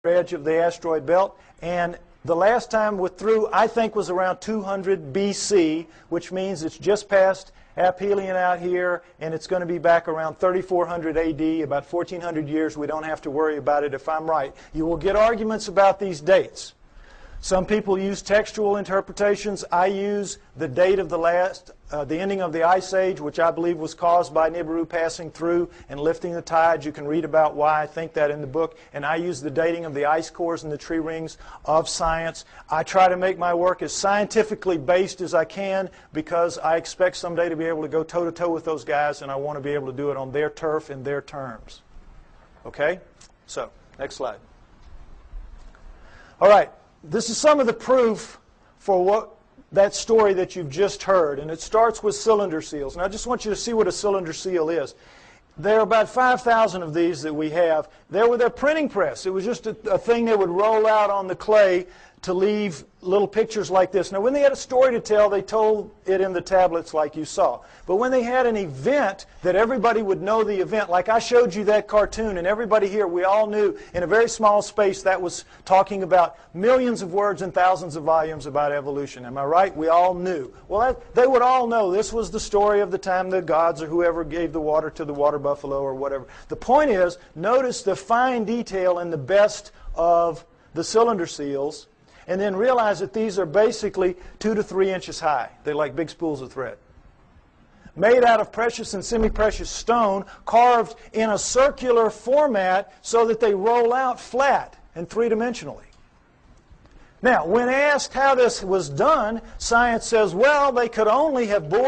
edge of the asteroid belt, and the last time we're through, I think, was around 200 BC, which means it's just past aphelion out here, and it's going to be back around 3400 AD, about 1400 years. We don't have to worry about it if I'm right. You will get arguments about these dates. Some people use textual interpretations. I use the date of the ending of the Ice Age, which I believe was caused by Nibiru passing through and lifting the tides. You can read about why I think that in the book. And I use the dating of the ice cores and the tree rings of science. I try to make my work as scientifically based as I can because I expect someday to be able to go toe-to-toe with those guys, and I want to be able to do it on their turf in their terms. Okay? So, next slide. All right. This is some of the proof for that story that you've just heard, and it starts with cylinder seals. And I just want you to see what a cylinder seal is. There are about 5,000 of these that we have. There with their printing press. It was just a thing they would roll out on the clay to leave little pictures like this. Now, when they had a story to tell, they told it in the tablets like you saw. But when they had an event that everybody would know the event, like I showed you that cartoon, and everybody here, we all knew in a very small space that was talking about millions of words and thousands of volumes about evolution. Am I right? We all knew. Well, they would all know this was the story of the time the gods or whoever gave the water to the water buffalo or whatever. The point is, notice the fine detail in the best of the cylinder seals, and then realize that these are basically 2 to 3 inches high. They're like big spools of thread. Made out of precious and semi-precious stone, carved in a circular format so that they roll out flat and three-dimensionally. Now, when asked how this was done, science says, well, they could only have bored